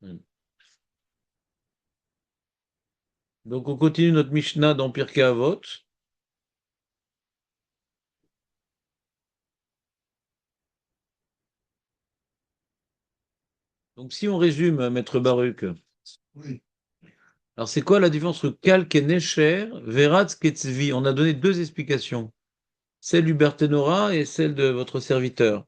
Hmm. Donc, on continue notre Mishnah dans Pirkei Avot. Donc, si on résume, Maître Baruch, Oui. alors c'est quoi la différence entre Kalk et Necher, Veratz et Tzvi? On a donné deux explications, celle du Berthénora et celle de votre serviteur.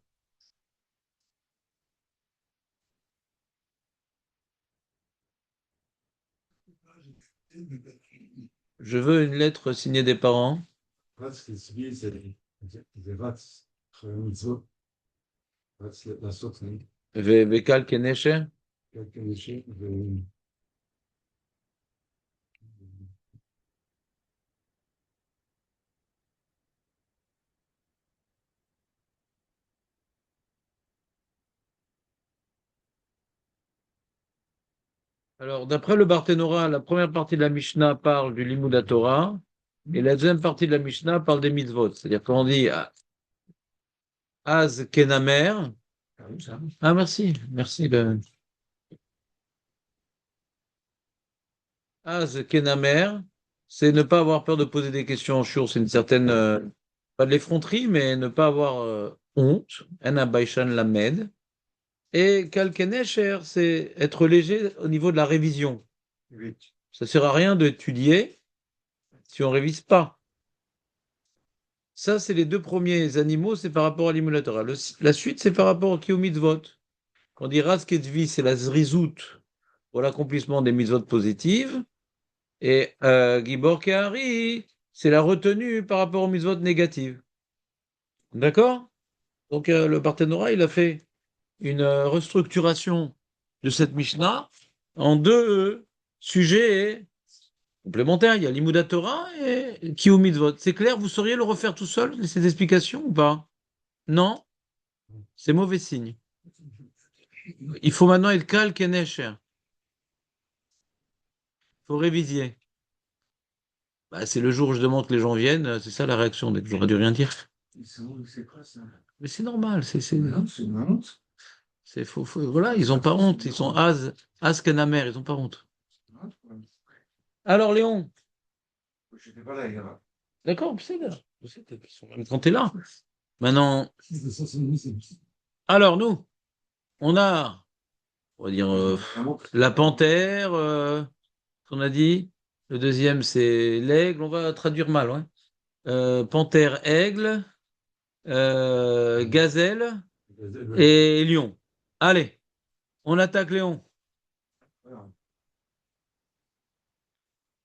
Je veux une lettre signée des parents. Ratz, Tzvi, c'est Ratz. Mitzvot. Ratz, la source, Kalk et Necher? quelqu'un de chez. Alors, d'après le Barthénora, la première partie de la Mishnah parle du Limud Torah et la deuxième partie de la Mishnah parle des mitzvot. C'est-à-dire qu'on dit Az Kenamer. Ah, merci, merci. Az Kenamer, c'est ne pas avoir peur de poser des questions en shur, c'est une certaine, pas de l'effronterie, mais ne pas avoir honte. En Abaishan Lamed. Et Kalkenesher, c'est être léger au niveau de la révision. Oui. Ça sert à rien d'étudier si on révise pas. Ça, c'est les deux premiers animaux, c'est par rapport à l'émulateur. La suite, c'est par rapport au Kiyum Mitzvot. On dit Rasketvi, c'est la zrizout pour l'accomplissement des mitzvot positives. Et Gibor Kehari, c'est la retenue par rapport aux mitzvot négatives. D'accord? Donc, le Parthénora, il a fait une restructuration de cette Mishnah en deux sujets complémentaires. Il y a l'Imouda Torah et Kiyum Mitzvot. C'est clair? Vous sauriez le refaire tout seul, ces explications ou pas? Non? C'est mauvais signe. Il faut maintenant être calque et necher. Il faut réviser. Bah, c'est le jour où je demande que les gens viennent, c'est ça la réaction, donc j'aurais dû rien dire. C'est quoi ça? Mais c'est normal, Non, c'est une honte. c'est voilà, ils n'ont pas honte, ils sont as kenamer, ils n'ont pas honte. Alors Léon, Je n'étais pas là, hier. d'accord, c'est là. Je sais, ils sont même quand t'es là. Maintenant, alors nous, on va dire, la panthère, qu'on a dit. Le deuxième, c'est l'aigle. On va traduire mal, ouais. Panthère, aigle, gazelle et lion. Allez, on attaque Léon.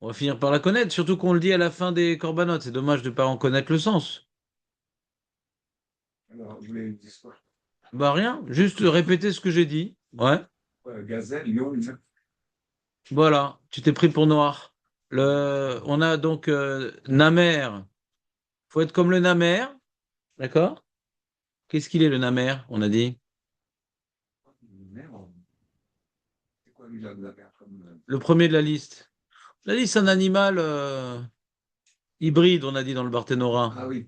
On va finir par la connaître, surtout qu'on le dit à la fin des corbanotes. C'est dommage de ne pas en connaître le sens. Alors, je voulais dire quoi? Bah rien, juste répéter ce que j'ai dit. Ouais, Gazelle, lion, voilà, tu t'es pris pour noir. On a donc Namer. Faut être comme le Namer, d'accord? Qu'est-ce qu'il est le Namer, on a dit? merde. C'est quoi lui là de la mer comme. Le premier de la liste. La liste, c'est un animal hybride, on a dit dans le Barthénora. Ah oui.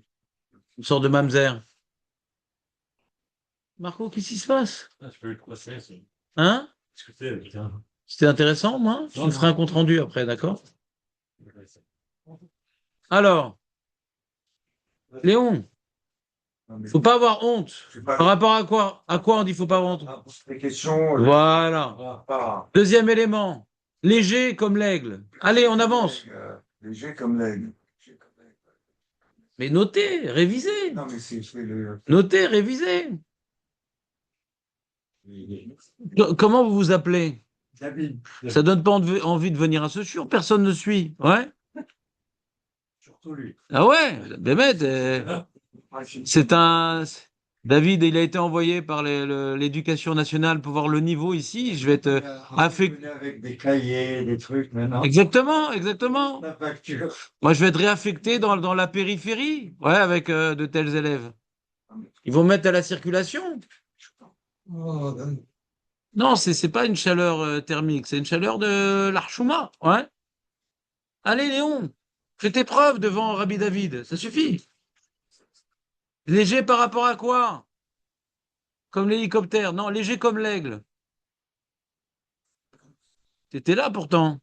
Une sorte de mamzer. Marco, qu'est-ce qui se passe? Ah, je peux le croiser, ça. Hein? Discuter avec un. C'était intéressant, moi? Je te ferai un compte rendu après, d'accord? Alors, Léon, Non, mais faut pas avoir honte. je sais pas. Par rapport à quoi? À quoi on dit faut pas avoir honte? Ah, pour des questions. Voilà. Pas. Deuxième élément. Léger comme l'aigle. Allez, on avance. Léger comme l'aigle. Mais notez, révisez. Non, mais c'est le. Notez, révisez. Comment vous vous appelez? David. Ça donne pas envie de venir à ce show. Personne ne suit. Ouais? Surtout lui. Ah ouais, Bémet, c'est un. David, il a été envoyé par l'éducation nationale pour voir le niveau ici. Je vais être affecté. Avec des cahiers, des trucs maintenant. Exactement, exactement. La facture. Moi, je vais être réaffecté dans la périphérie, ouais, avec de tels élèves. Ils vont me mettre à la circulation. Oh, Non, c'est pas une chaleur thermique, c'est une chaleur de l'archouma, ouais. Allez, Léon, fais tes preuves devant Rabbi David, ça suffit. Léger par rapport à quoi? Comme l'hélicoptère, non, léger comme l'aigle. T'étais là pourtant.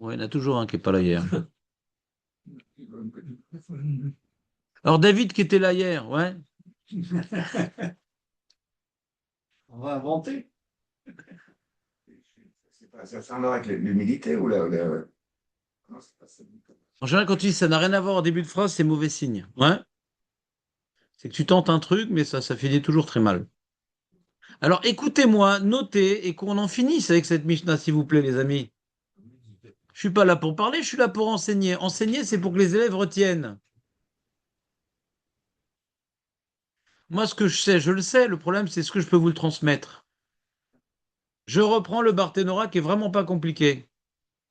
Ouais, il y en a toujours un qui n'est pas là hier. Alors David qui était là hier, ouais. On va inventer. Ça semblerait avec l'humilité ou la. Non, c'est pas ça. En général, quand tu dis ça n'a rien à voir en début de phrase, c'est mauvais signe. Ouais. C'est que tu tentes un truc, mais ça finit toujours très mal. Alors écoutez-moi, notez et qu'on en finisse avec cette Mishnah, s'il vous plaît, les amis. Je suis pas là pour parler, je suis là pour enseigner. Enseigner, c'est pour que les élèves retiennent. Moi, ce que je sais, je le sais. Le problème, c'est ce que je peux vous le transmettre. Je reprends le Barthénora qui est vraiment pas compliqué.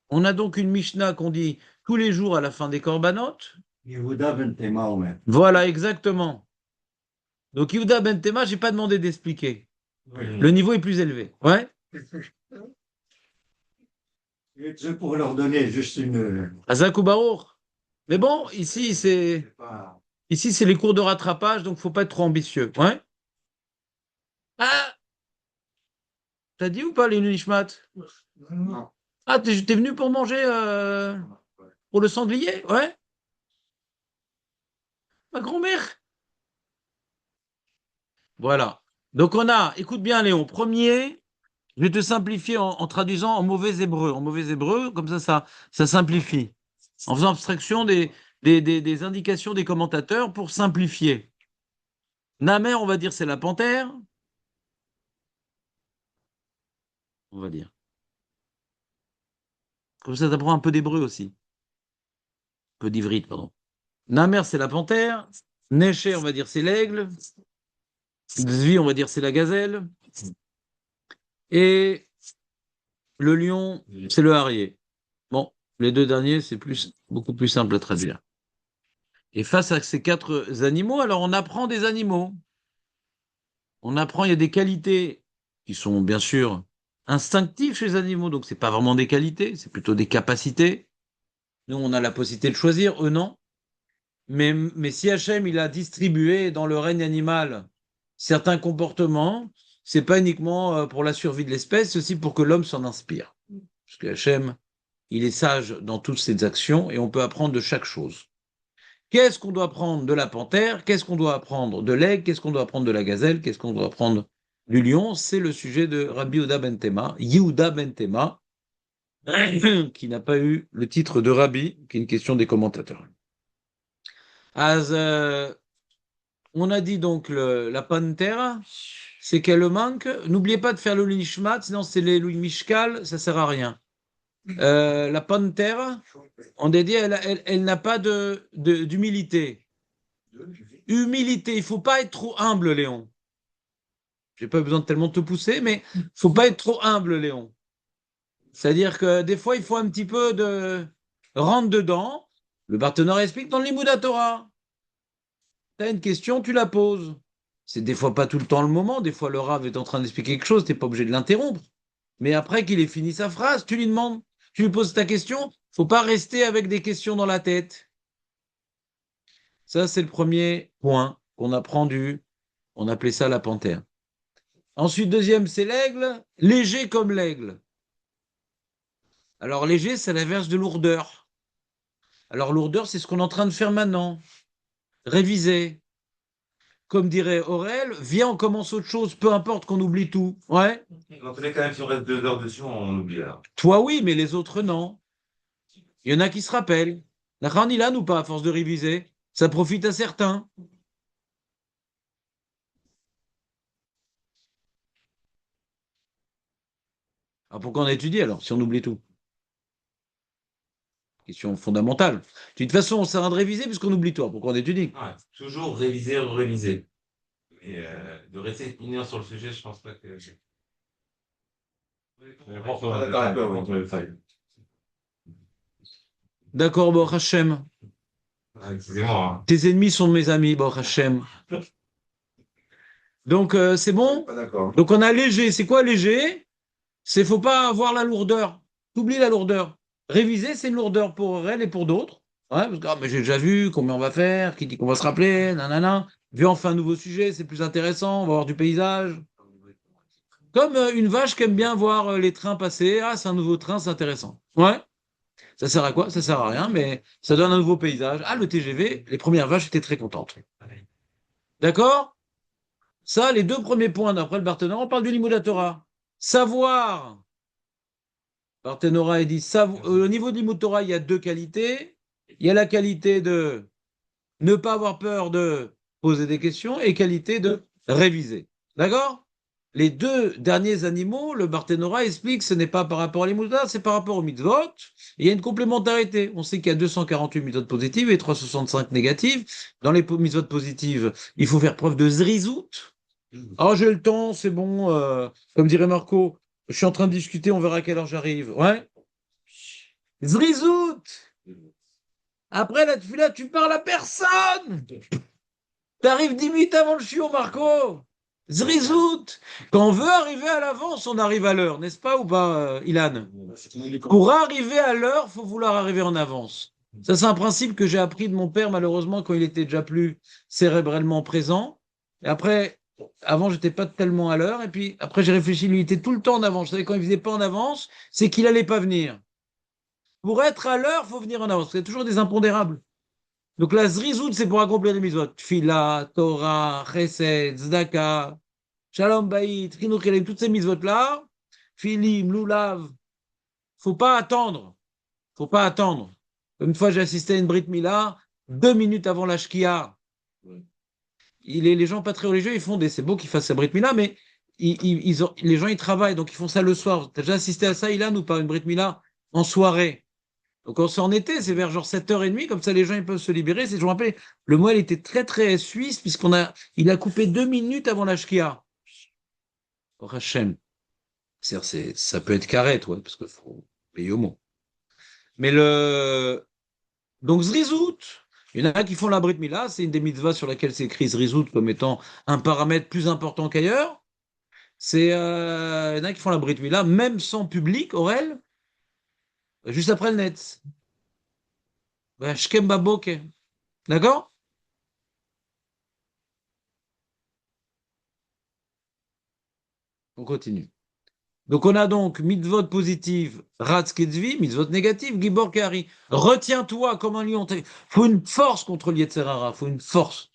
On a donc une Mishnah qu'on dit tous les jours à la fin des Korbanot. Yehuda ben Tema Omer. Voilà, exactement. Donc, Yehuda ben Tema, j'ai pas demandé d'expliquer. Oui. Le niveau est plus élevé. Ouais. Je pourrais leur donner juste une. Azak ou Baruch. Mais bon, ici, c'est Pas... les cours de rattrapage, donc faut pas être trop ambitieux. Ouais. Ah, t'as dit ou pas les Nishmat? Non. Ah, t'es venu pour manger pour le sanglier? Ouais. Ma grand-mère. Voilà. Donc on a, écoute bien Léon, premier, je vais te simplifier en traduisant en mauvais hébreu. En mauvais hébreu, comme ça simplifie. En faisant abstraction des indications des commentateurs pour simplifier. Namer, on va dire c'est la panthère. On va dire. Comme ça t'apprends un peu d'hébreu aussi. Un peu d'ivrite, pardon. Namer, c'est la panthère. Necher, on va dire c'est l'aigle. Zvi, on va dire c'est la gazelle. Et le lion, c'est le harrier. Bon, les deux derniers, c'est beaucoup plus simple à traduire. Et face à ces quatre animaux, alors on apprend des animaux. On apprend, il y a des qualités qui sont bien sûr instinctives chez les animaux, donc c'est pas vraiment des qualités, c'est plutôt des capacités. Nous, on a la possibilité de choisir, eux non. Mais si Hachem, il a distribué dans le règne animal certains comportements, c'est pas uniquement pour la survie de l'espèce, c'est aussi pour que l'homme s'en inspire. Parce que Hachem, il est sage dans toutes ses actions et on peut apprendre de chaque chose. Qu'est-ce qu'on doit apprendre de la panthère? Qu'est-ce qu'on doit apprendre de l'aigle? Qu'est-ce qu'on doit apprendre de la gazelle? Qu'est-ce qu'on doit apprendre du lion? C'est le sujet de Rabbi Yehuda ben Tema, qui n'a pas eu le titre de Rabbi, qui est une question des commentateurs. On a dit donc la panthère, c'est qu'elle manque. N'oubliez pas de faire le Nishmat, sinon c'est les Mishkal, ça sert à rien. La panthère, on a dit, elle n'a pas d'humilité. Humilité, il faut pas être trop humble, Léon. J'ai pas besoin de tellement te pousser, mais faut pas être trop humble, Léon. C'est-à-dire que des fois, il faut un petit peu de rentre dedans. Le partenaire explique dans le Limouda Torah. Tu as une question, tu la poses. C'est des fois pas tout le temps le moment. Des fois, le Rav est en train d'expliquer quelque chose, tu n'es pas obligé de l'interrompre. Mais après qu'il ait fini sa phrase, tu lui demandes, tu lui poses ta question. Faut pas rester avec des questions dans la tête. Ça, c'est le premier point qu'on apprend on appelait ça la panthère. Ensuite, deuxième, c'est l'aigle, léger comme l'aigle. Alors, léger, c'est l'inverse de lourdeur. Alors, lourdeur, c'est ce qu'on est en train de faire maintenant. Réviser. Comme dirait Aurel, viens, on commence autre chose, peu importe qu'on oublie tout. Ouais. Dans tous les cas, même si on reste 2 heures dessus, on oublie alors. Toi, oui, mais les autres, non. Il y en a qui se rappellent. La Khanilane ou pas, à force de réviser, ça profite à certains. Alors, pourquoi on étudie alors, si on oublie tout? Question fondamentale. De toute façon, on sert de réviser puisqu'on oublie toi. Pourquoi on étudie? Ouais, toujours réviser, réviser. Et de rester une heure sur le sujet, je pense pas que. D'accord avec toi, D'accord, Baruch Hashem. excusez-moi. Tes ennemis sont mes amis, Baruch Hashem. Donc, c'est bon? Pas d'accord. Donc, on a léger. C'est quoi léger? C'est faut pas avoir la lourdeur. T'oublies la lourdeur. Réviser, c'est une lourdeur pour elle et pour d'autres. Ouais, parce que mais j'ai déjà vu combien on va faire, qui dit qu'on va se rappeler, nanana. Viens, on fait un nouveau sujet, c'est plus intéressant, on va voir du paysage. Comme une vache qui aime bien voir les trains passer. Ah, c'est un nouveau train, c'est intéressant. Ouais. Ça sert à quoi? Ça sert à rien, mais ça donne un nouveau paysage. Ah, le TGV, les premières vaches étaient très contentes. D'accord? Ça, les deux premiers points d'après le Barthénora, on parle du Limud Torah. Savoir. Barthénora, il dit, au niveau de Limud Torah, il y a deux qualités. Il y a la qualité de ne pas avoir peur de poser des questions et qualité de réviser. D'accord? Les deux derniers animaux, le Barthénora explique que ce n'est pas par rapport à l'Imouna, c'est par rapport aux mitzvot. Il y a une complémentarité. On sait qu'il y a 248 mitzvot positives et 365 négatives. Dans les mitzvot positives, il faut faire preuve de zrizout. Ah, j'ai le temps, c'est bon. Comme dirait Marco, je suis en train de discuter, on verra à quelle heure j'arrive. Ouais. Zrizout. Après la tefila, tu parles à personne. T'arrives 10 minutes avant le chiot, Marco. Zrizout. Quand on veut arriver à l'avance, on arrive à l'heure, n'est-ce pas ou pas, Ilan? Pour arriver à l'heure, il faut vouloir arriver en avance. Ça, c'est un principe que j'ai appris de mon père, malheureusement, quand il était déjà plus cérébralement présent. Et après, avant, j'étais pas tellement à l'heure. Et puis, après, j'ai réfléchi, lui, il était tout le temps en avance. Je savais quand il faisait pas en avance, c'est qu'il allait pas venir. Pour être à l'heure, il faut venir en avance. Il y a toujours des impondérables. Donc la zrizout, c'est pour accomplir les mitzvot. Tfila, Torah, Chesed, Zdaka, Shalom Bayit, Chinuch Elem, toutes ces mitzvot-là, Filim, Lulav, faut pas attendre. Faut pas attendre. Une fois, j'ai assisté à une Brit Mila, 2 minutes avant la Shkia. Les gens pas très religieux, ils font des. C'est beau qu'ils fassent la Brit Mila, mais les gens, ils travaillent, donc ils font ça le soir. Tu as déjà assisté à ça, Ilan, ou pas, une Brit Mila en soirée? Donc, quand c'est en été, c'est vers genre 7h30, comme ça les gens ils peuvent se libérer. Je me rappelle, le moelle était très très suisse, il a coupé 2 minutes avant la Shkia. Oh, Hachem. Ça peut être carré, toi, parce qu'il faut payer au mot. Mais donc, Zrizout, il y en a qui font la Brit Mila, c'est une des mitzvahs sur laquelle c'est écrit Zrizout comme étant un paramètre plus important qu'ailleurs. Il y en a qui font la Brit Mila, même sans public, Aurel, juste après le net. Shkem Baboke. D'accord? On continue. Donc, on a donc mitzvot positive, ratz ketzvi, mitzvot négative, gibor kehari. Retiens-toi comme un lion. Il faut une force contre le Yetzer Hara. Il faut une force.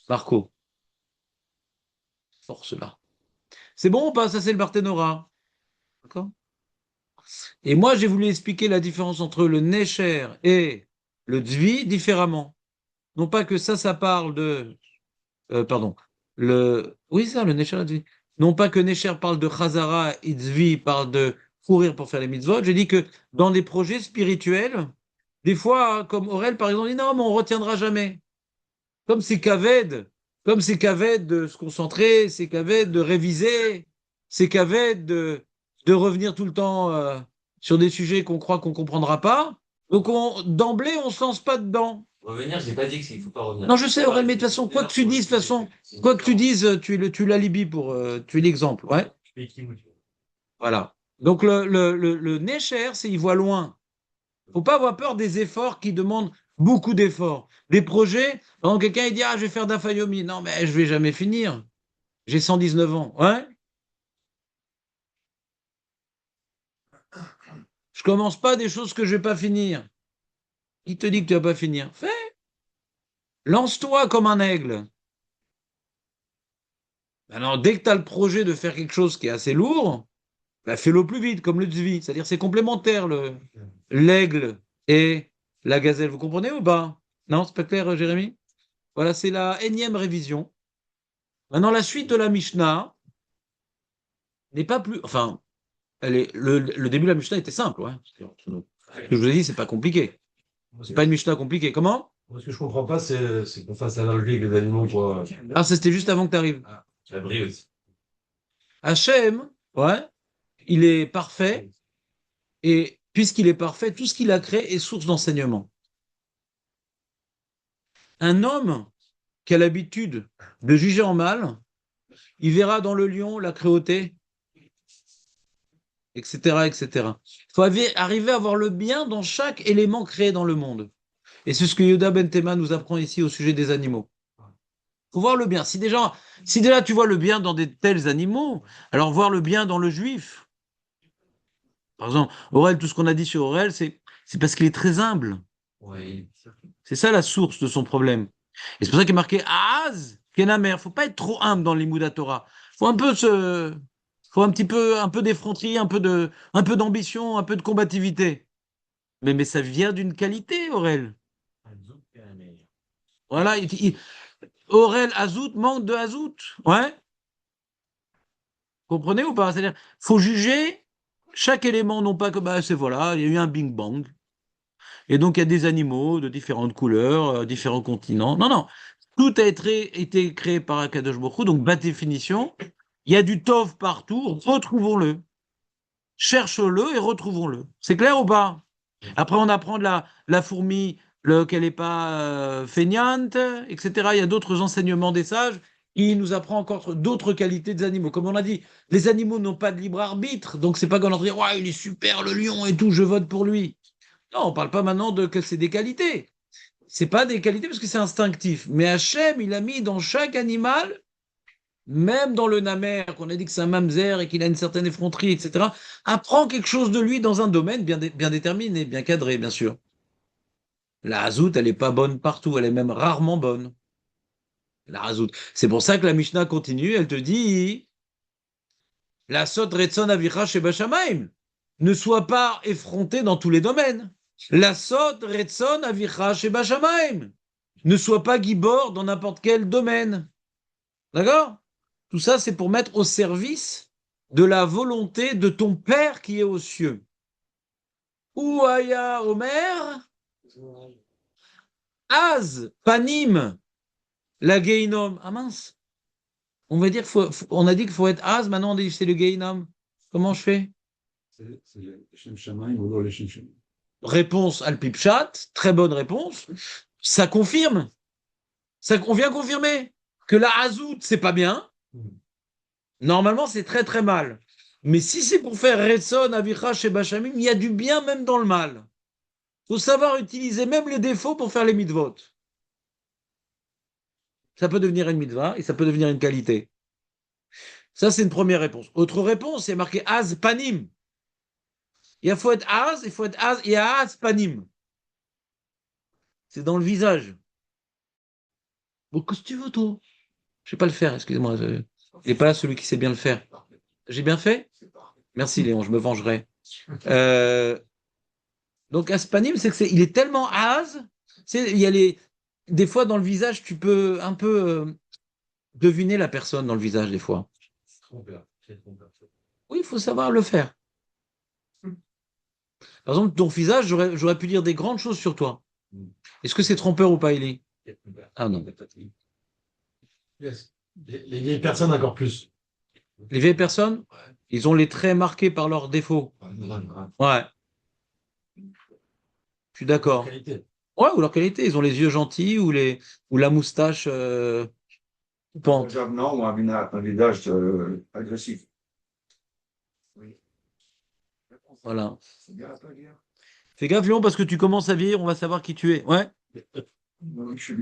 Marco, force là. C'est bon ou pas? Ça, c'est le Barthénora. D'accord? Et moi, j'ai voulu expliquer la différence entre le Necher et le Dvi différemment. Non pas que ça parle de. Pardon. Oui, ça, le Necher et le Dvi. Non pas que Necher parle de Chazara et Dvi parle de courir pour faire les mitzvot. J'ai dit que dans des projets spirituels, des fois, comme Aurel, par exemple, dit non, mais on retiendra jamais. Comme c'est Kaved, comme c'est Kaved de se concentrer, c'est Kaved de réviser, c'est Kaved de revenir tout le temps sur des sujets qu'on croit qu'on comprendra pas. Donc d'emblée, on se lance pas dedans. Revenir, j'ai pas dit qu'il faut pas revenir. Non, je sais, Aurel, mais de toute façon, quoi que tu dises, de toute façon, quoi que tu dises, tu l'alibis pour, tu es l'exemple, ouais. Voilà. Donc le Necher, c'est il voit loin. Faut pas avoir peur des efforts qui demandent beaucoup d'efforts. Des projets, quand quelqu'un il dit ah je vais faire d'Afayomi, non mais je vais jamais finir. J'ai 119 ans, ouais. Je commence pas des choses que je vais pas finir. Qui te dit que tu vas pas finir? Fais. Lance-toi comme un aigle. Alors dès que tu as le projet de faire quelque chose qui est assez lourd, bah, fais-le plus vite, comme le Tzvi. C'est-à-dire c'est complémentaire l'aigle et la gazelle. Vous comprenez ou pas? Non, c'est pas clair, Jérémy? Voilà, c'est la énième révision. Maintenant, la suite de la Mishnah n'est pas plus. Enfin, le début de la Mishnah était simple. Ouais. Ce que je vous ai dit, c'est pas compliqué. C'est pas une Mishnah compliquée. Comment? Moi, ce que je comprends pas, c'est qu'on fasse analogie avec les animaux, quoi. Ah, ça c'était juste avant que tu arrives. Ah, la brille aussi. Hachem, ouais, il est parfait. Et puisqu'il est parfait, tout ce qu'il a créé est source d'enseignement. Un homme qui a l'habitude de juger en mal, il verra dans le lion la cruauté, etc., etc. Il faut arriver à voir le bien dans chaque élément créé dans le monde. Et c'est ce que Yoda Ben Tema nous apprend ici au sujet des animaux. Faut voir le bien. Si déjà tu vois le bien dans des tels animaux, alors voir le bien dans le juif. Par exemple, Aurel, tout ce qu'on a dit sur Aurel, c'est parce qu'il est très humble. Oui. C'est ça la source de son problème. Et c'est pour ça qu'il est marqué Az, Kenamer. Faut pas être trop humble dans l'Imouda Torah. Faut un peu faut un peu d'effronterie, un peu d'ambition, un peu de combativité. Mais ça vient d'une qualité, Aurel. Voilà, Aurel Azout manque de Azout. Ouais, comprenez ou pas? C'est-à-dire, faut juger chaque élément, non pas que, bah, c'est voilà, il y a eu un Bing Bang. Et donc, il y a des animaux de différentes couleurs, différents continents. Non, non. Tout a été créé par Akadosh Baruch Hu, donc, par définition, il y a du tov partout, retrouvons-le. Cherchons-le et retrouvons-le. C'est clair ou pas? Après, on apprend de la fourmi qu'elle n'est pas feignante, etc. Il y a d'autres enseignements des sages. Il nous apprend encore d'autres qualités des animaux. Comme on a dit, les animaux n'ont pas de libre arbitre, donc c'est pas qu'on leur dit ouais, il est super le lion et tout, je vote pour lui. Non, on parle pas maintenant de que c'est des qualités. C'est pas des qualités parce que c'est instinctif. Mais Hachem, il a mis dans chaque animal, même dans le namer, qu'on a dit que c'est un mamzer et qu'il a une certaine effronterie, etc., apprend quelque chose de lui dans un domaine bien déterminé, bien cadré, bien sûr. La hazout, elle n'est pas bonne partout, elle est même rarement bonne. La hazout. C'est pour ça que la Mishnah continue, elle te dit la sot retzon avicha sheba shamayim. Ne sois pas effronté dans tous les domaines. La sot retzon avicha sheba shamayim. Ne sois pas gibor dans n'importe quel domaine. D'accord? Tout ça, c'est pour mettre au service de la volonté de ton Père qui est aux cieux. Ouaya Omer, Az, Panim, la Geinom. Ah mince, on va dire on a dit qu'il faut être Az, maintenant on dit que c'est le Geinom. Comment je fais? C'est le Shem Shamaim ou non le Shem Shamaim. Réponse al Pipchat, très bonne réponse. Ça confirme. On vient confirmer que la Hazout, c'est pas bien. Normalement, c'est très très mal. Mais si c'est pour faire Retson, Avicha, chez Bachamim, il y a du bien même dans le mal. Il faut savoir utiliser même les défauts pour faire les mitzvot. Ça peut devenir une mitzvah et ça peut devenir une qualité. Ça, c'est une première réponse. Autre réponse, c'est marqué Az Panim. Faut être Az, il faut être Az, il y a Az Panim. C'est dans le visage. Bon, qu'est-ce que tu veux, toi? Je ne vais pas le faire, excusez-moi. Il n'est pas là celui qui sait bien le faire. J'ai bien fait? Merci, Léon, je me vengerai. Euh, Donc, aspanim, c'est que il est tellement hase. Il y a des fois dans le visage, tu peux un peu deviner la personne dans le visage, des fois. Oui, il faut savoir le faire. Par exemple, ton visage, j'aurais pu dire des grandes choses sur toi. Est-ce que c'est trompeur ou pas, Élie? Ah non. Yes. Les vieilles personnes encore plus. Les vieilles personnes, ils ont les traits marqués par leurs défauts. Ouais, je suis d'accord. Qualité. Ouais, ou leur qualité, ils ont les yeux gentils ou la moustache coupante. Non, ou un visage agressif. Oui. Voilà. C'est bien à pas dire. Fais gaffe, Léon, parce que tu commences à vieillir, on va savoir qui tu es. Ouais. Non, je suis.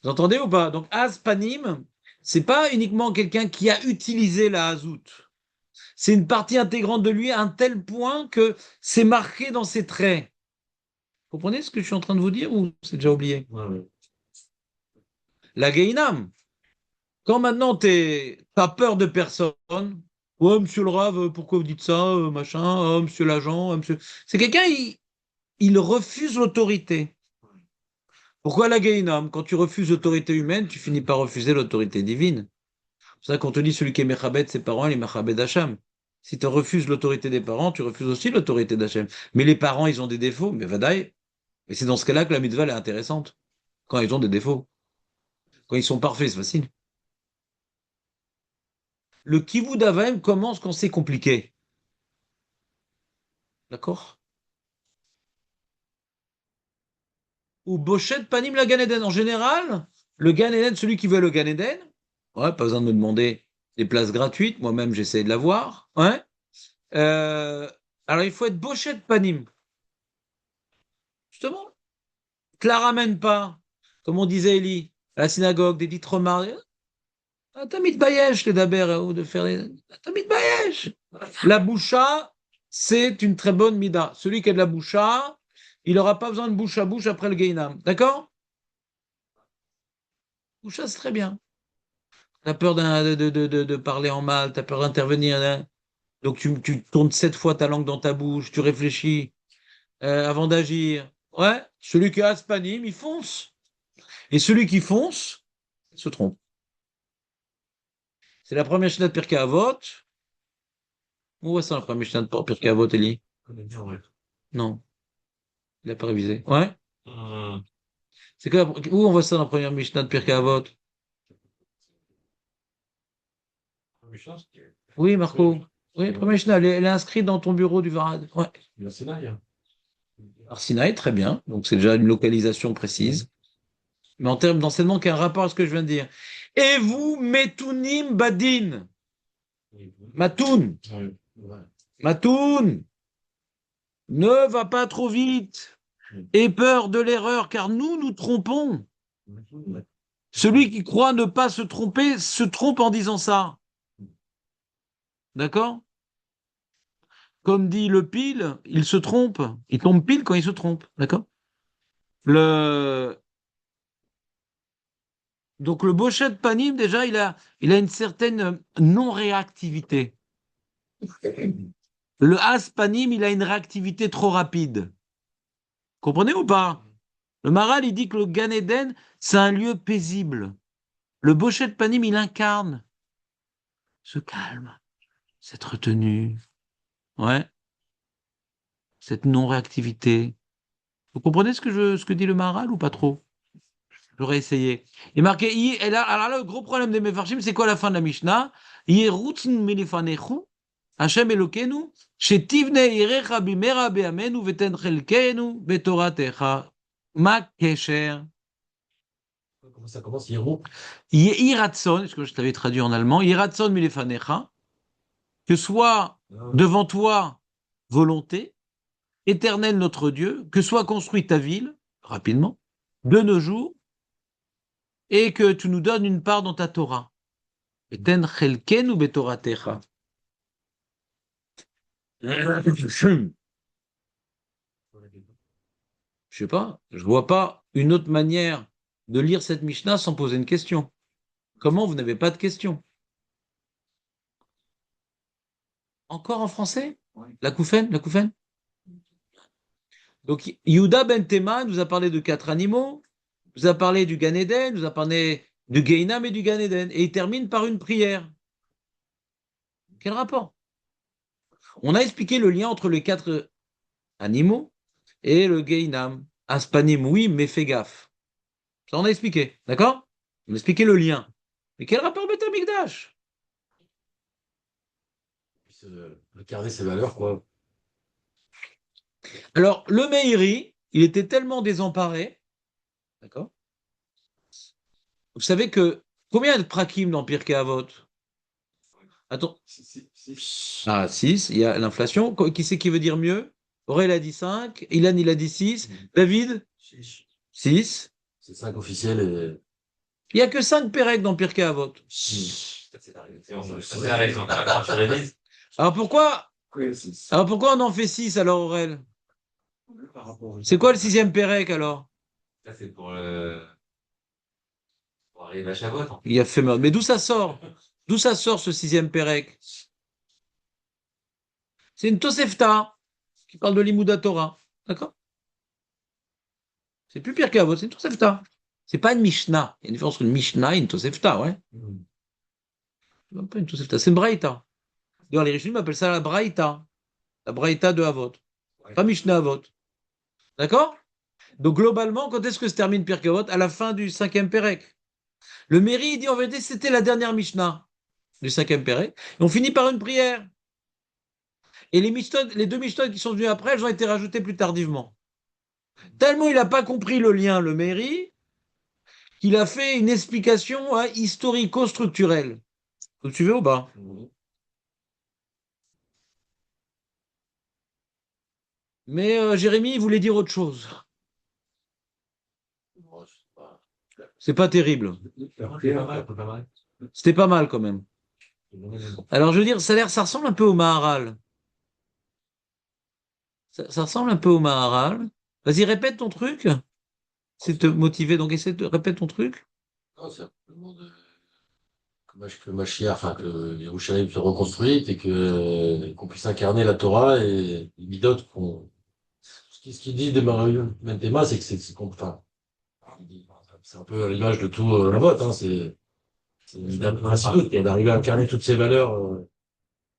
Vous entendez ou pas? Donc, Aspanim, c'est pas uniquement quelqu'un qui a utilisé la Hazout. C'est une partie intégrante de lui à un tel point que c'est marqué dans ses traits. Vous comprenez ce que je suis en train de vous dire ou c'est déjà oublié? Ouais, ouais. La Gainam, quand maintenant t'as peur de personne, ouais, monsieur le Rave, pourquoi vous dites ça, machin, oh, monsieur l'agent, monsieur. C'est quelqu'un, il refuse l'autorité. Pourquoi la Gainam? Quand tu refuses l'autorité humaine, tu finis par refuser l'autorité divine. C'est pour ça qu'on te dit celui qui est Mechabed ses parents, il est Mechabed Hacham. Si tu refuses l'autorité des parents, tu refuses aussi l'autorité d'Hachem. Mais les parents, ils ont des défauts, mais vadaï. Et c'est dans ce cas-là que la mitzvah elle est intéressante. Quand ils ont des défauts. Quand ils sont parfaits, c'est facile. Le kivud avaim commence quand c'est compliqué. D'accord? Ou bochet panim la Gan Eden. En général, le Gan Eden, celui qui veut le Gan Eden, ouais, pas besoin de me demander des places gratuites. Moi-même, j'essaie de l'avoir. Ouais. Euh, alors, il faut être bochet panim. Justement, te la ramène pas, comme on disait Eli, à la synagogue, des dites remarques. Ah, t'as mis de bayesh, les daber, ou de faire les. Ah, t'as mis de bayesh. La boucha, c'est une très bonne mida. Celui qui a de la boucha, il n'aura pas besoin de bouche à bouche après le Gainam. D'accord? Boucha, c'est très bien. T'as peur de parler en mal, t'as peur d'intervenir, hein. Donc tu tournes 7 fois ta langue dans ta bouche, tu réfléchis avant d'agir. Ouais, celui qui a aspanim, il fonce. Et celui qui fonce, il se trompe. C'est la première Mishnah de Pirkei Avot. Où voit ça la première Mishnah de Pirkei Avot, Eli? On est bien, ouais. Non, il n'a pas révisé. Ouais? Hum, C'est quoi, où on voit ça dans la première Mishnah de Pirkei Avot? Oui, Marco. Oui, première Mishnah, elle est inscrite dans ton bureau du Varad. Ouais. Il y a Sinaï, hein. Arsinaï, très bien. Donc c'est déjà une localisation précise. Mais en termes d'enseignement, qui a un rapport à ce que je viens de dire. Et vous, Metunim Badin. Matoun. Ouais. Ouais. Matoun. Ne va pas trop vite. Aie peur de l'erreur, car nous nous trompons. Celui qui croit ne pas se tromper se trompe en disant ça. D'accord? Comme dit le pile, il se trompe. Il tombe pile quand il se trompe. D'accord? Le... Donc le bochet de panim, déjà, il a une certaine non-réactivité. Le as panim, il a une réactivité trop rapide. Comprenez ou pas? Le Maral, il dit que le Gan Eden, c'est un lieu paisible. Le bochet de panim, il incarne ce calme, cette retenue, ouais, cette non-réactivité. Vous comprenez ce que dit le Maral ou pas trop? J'aurais essayé. Il est marqué, et là, alors là, le gros problème des Mefarshim, c'est quoi la fin de la Mishnah? Yerutzn milifanechu, Hashem Elokeinu, shetivne irecha bimera be'amenu veten chelkenu betoratecha. Ma kesher. Comment ça commence? Hiro? Yehiratson, ce que je t'avais traduit en allemand, Yehiratson milifanecha, que soit Ah, devant toi volonté, éternel notre Dieu, que soit construite ta ville, rapidement, de nos jours, et que tu nous donnes une part dans ta Torah. Eten chelkenu betoratecha. Je sais pas, je vois pas une autre manière de lire cette Mishnah sans poser une question. Comment vous n'avez pas de question? Encore en français? Oui. La Koufen, la Koufen? Donc, Yehuda ben Tema nous a parlé de 4 animaux, nous a parlé du Gan Eden, nous a parlé du Gainam et du Gan Eden, et il termine par une prière. Quel rapport? On a expliqué le lien entre les 4 animaux et le Gainam. Aspanim, oui, mais fais gaffe. Ça, on a expliqué, d'accord? On a expliqué le lien. Mais quel rapport Beth Amikdash? incarner ses valeurs, quoi. Alors, le Meiri, il était tellement désemparé, d'accord? Vous savez que combien il y a de prakim dans Pirkei Avot? Attends. Ah, 6, il y a l'inflation. Qui c'est qui veut dire mieux? Aurel a dit 5, Ilan il a dit 6, David 6. C'est 5 officiels et. Il n'y a que 5 Pérec dans Pirkei Avot. c'est la raison. Quand tu révises, Alors pourquoi, Oui, c'est alors pourquoi on en fait 6 alors, Aurel? par rapport C'est quoi le 6e Pérec alors? ça c'est pour arriver à Shavuot, hein. Il y a fait mal. Mais d'où ça sort? D'où ça sort ce 6e Pérec? C'est une Tosefta qui parle de l'Imouda Torah. D'accord? C'est plus Pirkei Avot, c'est une Tosefta. C'est pas une Mishnah. Il y a une différence entre une Mishnah et une Tosefta, ouais. C'est même pas une Tosefta, c'est une Braïta. D'ailleurs, les Rishonim appellent ça la Braïta de Avot. Pas Mishnah Avot. D'accord? Donc globalement, quand est-ce que se termine Pirkei Avot? À la fin du 5e Pérec. Le Méri, il dit en vérité, c'était la dernière Mishnah du 5e Pérec. Et on finit par une prière. Et les 2 Mishnah qui sont venues après, elles ont été rajoutées plus tardivement. Tellement il n'a pas compris le lien, le Méri, qu'il a fait une explication historico-structurelle. Vous suivez ou pas? Mais Jérémy, il voulait dire autre chose. C'est pas terrible. La Pas prière, mal, pas mal. C'était pas mal quand même. Alors, je veux dire, ça ressemble un peu au Maharal. Ça ressemble un peu au Maharal. Vas-y, répète ton truc. C'est te motiver. Donc, essaie de répéter ton truc. Non, c'est simplement que Mashiach, enfin, que Yerushalayim se reconstruite et qu'on puisse incarner la Torah et les Midot ce qu'il dit des Mentema, c'est que enfin, c'est un peu à l'image de tout la vote, hein, c'est un principe d'arriver à incarner toutes ces valeurs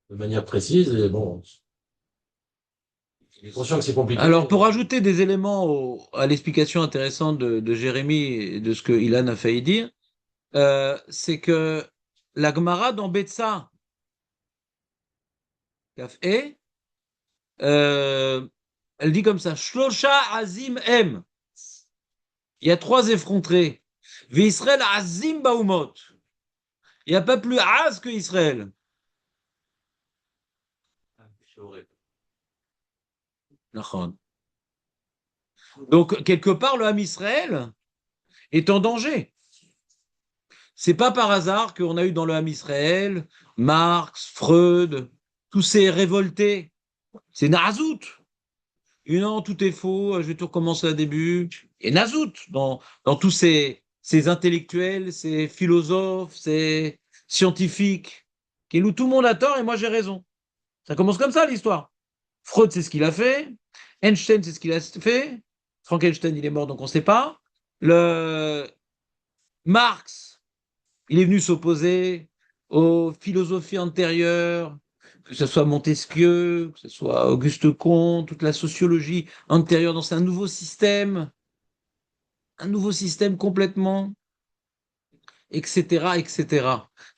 de manière précise et bon, il est conscient que c'est compliqué. Alors, pour ajouter des éléments à l'explication intéressante de Jérémie et de ce que Ilan a failli dire, c'est que la Gemara dans Betsa, Kaf E, elle dit comme ça, Shlosha Azim M. Il y a 3 effrontés. V'Israël Azim Baumot. Il n'y a pas plus Az que Israël. Donc, quelque part, le Ham Israël est en danger. C'est pas par hasard qu'on a eu dans le Ham Israël Marx, Freud, tous ces révoltés. C'est Nazout. Et non, tout est faux, je vais tout recommencer à début. Et Nazout, dans tous ces intellectuels, ces philosophes, ces scientifiques, où tout le monde a tort et moi j'ai raison. Ça commence comme ça l'histoire. Freud, c'est ce qu'il a fait. Einstein, c'est ce qu'il a fait. Frankenstein, il est mort, donc on ne sait pas. Le Marx, il est venu s'opposer aux philosophies antérieures, que ce soit Montesquieu, que ce soit Auguste Comte, toute la sociologie antérieure. Donc c'est un nouveau système complètement, etc., etc.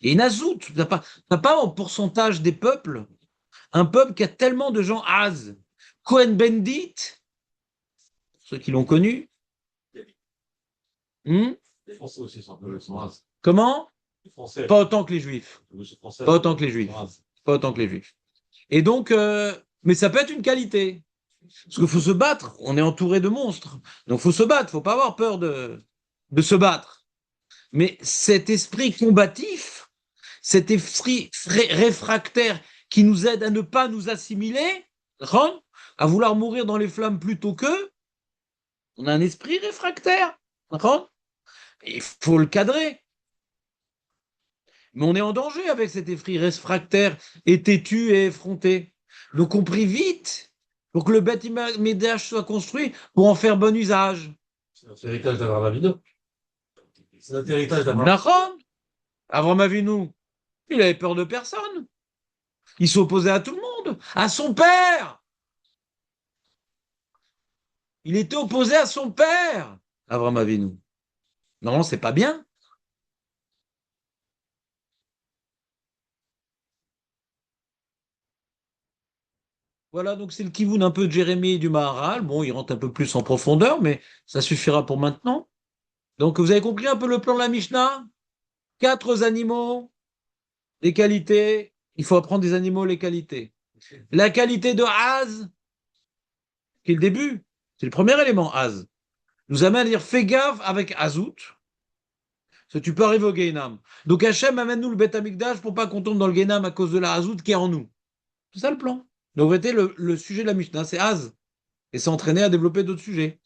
Et Nazout, t'as pas en pourcentage des peuples, un peuple qui a tellement de gens az. Cohen Bendit, ceux qui l'ont connu. Les Français aussi sont un peu races. Comment? Les Français. Pas autant que les Juifs. Les Français, Pas autant que les Juifs. Pas autant que les Juifs. Et donc, mais ça peut être une qualité. Parce qu'il faut se battre. On est entouré de monstres. Donc, il faut se battre. Faut pas avoir peur de se battre. Mais cet esprit combatif, cet esprit réfractaire qui nous aide à ne pas nous assimiler, à vouloir mourir dans les flammes plutôt qu'eux, on a un esprit réfractaire. Il faut le cadrer. Mais on est en danger avec cet esprit réfractaire et têtu et effronté. Donc on prie vite pour que le Beth Midrash soit construit pour en faire bon usage. C'est notre héritage d'Abraham Avinu. C'est notre héritage d'Abraham. Nachon, Avram Avinu, il avait peur de personne. Il s'opposait à tout le monde, à son père. Il était opposé à son père, Avram Avinu. Non, c'est pas bien. Voilà, donc c'est le kivoun un peu de Jérémie et du Maharal. Bon, il rentre un peu plus en profondeur, mais ça suffira pour maintenant. Donc, vous avez compris un peu le plan de la Mishnah? 4 animaux, les qualités. Il faut apprendre des animaux, les qualités. La qualité de Az, qui est le début, c'est le premier élément, Az, nous amène à dire fais gaffe avec Azout, parce que tu peux arriver au Guénam. Donc Hachem amène-nous le Beth Amikdash pour pas qu'on tombe dans le Guénam à cause de la Azout qui est en nous. C'est ça le plan. Donc, en fait, le sujet de la Mishnah, c'est Az. Et s'entraîner à développer d'autres sujets.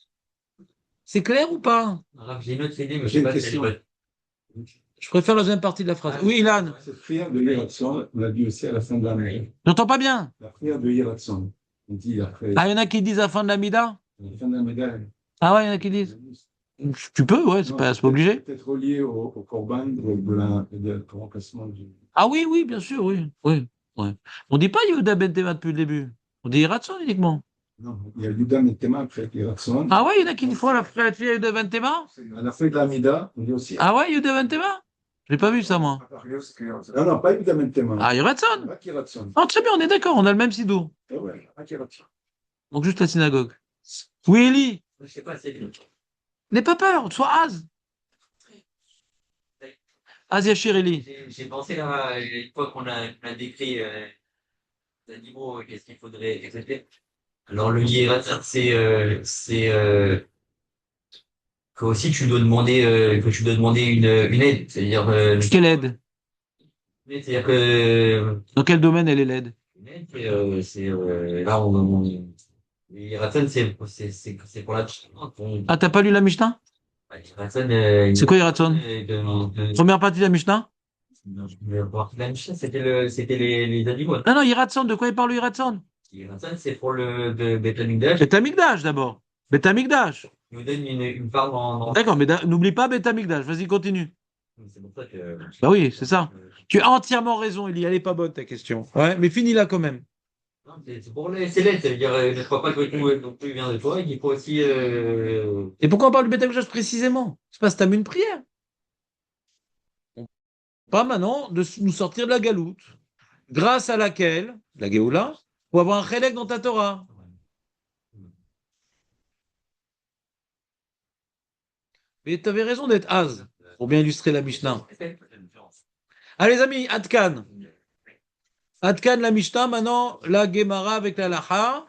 C'est clair ou pas? J'ai une autre idée, mais je J'ai sais une pas si elle est question. bonne. Je préfère la deuxième partie de la phrase. Oui, Ilan, Cette prière de Yeratzon, on l'a dit aussi à la fin de l'année. j'entends pas bien. La prière de Yeratzon, on dit après, Ah, il y en a qui disent à la fin de la Mida? à la fin de la médaille. Ah ouais, il y en a qui disent. Tu peux, ouais, c'est pas obligé. Peut-être relié au Corban de remplacement du. Ah oui, oui, bien sûr, oui. Oui, ouais. On dit pas Yehuda Ben Tema depuis le début. On dit Ratson uniquement. Non, il y a Yudan et Tema après Yeratzon. Ah ouais, il y en a qui une fois la frère Yehuda Ben Tema? À la fin de la Mida, on dit aussi. Ah ouais, Yehuda Ben Tema? Je l'ai pas vu ça, moi. Non, non, pas Yudan et Tema. Ah, Ratson. Pas Yeratzon. Ah, très bien, on est d'accord, on a le même sido. Ah ouais, pas Yeratzon. Donc juste la synagogue. Oui, Eli, Je sais pas, c'est n'aie pas peur, sois Az. Az Yachir Eli. J'ai pensé là, une fois qu'on a décrit les animaux, qu'est-ce qu'il faudrait traiter. Alors le hiératin, c'est que aussi tu dois demander, une aide. C'est-à-dire, Quelle aide? c'est-à-dire que, Dans quel domaine elle est l'aide? une aide, là, les Ratson, c'est pour la Ah, t'as pas lu la Mishnah? Ratson, C'est quoi Iratson? Première partie de la Mishnah? C'était les animaux. Non, non, Iratson, de quoi il parle le Iratson? Les Ratson, c'est pour le Beth Amikdash. Beth Amikdash d'abord. Beth Amikdash. Il nous donne une part dans. D'accord, mais n'oublie pas Beth Amikdash. Vas-y, continue. C'est pour ça que. Bah oui, c'est ça. Tu as entièrement raison, Elie. Elle est pas bonne ta question. Ouais, mais finis-la quand même. Non, c'est pour c'est l'aide, ça veut dire ne crois pas que tout non plus vient de toi, et qu'il faut aussi. Et pourquoi on parle du Beth Amikdash précisément? C'est parce que t'as mis une prière. On parle maintenant de nous sortir de la galoute, grâce à laquelle, la Géoula, pour avoir un chélek dans ta Torah. Mais tu avais raison d'être az, pour bien illustrer la Mishnah. Allez les amis, Adkan. Adkan la Mishnah, maintenant la Gemara avec la Lacha.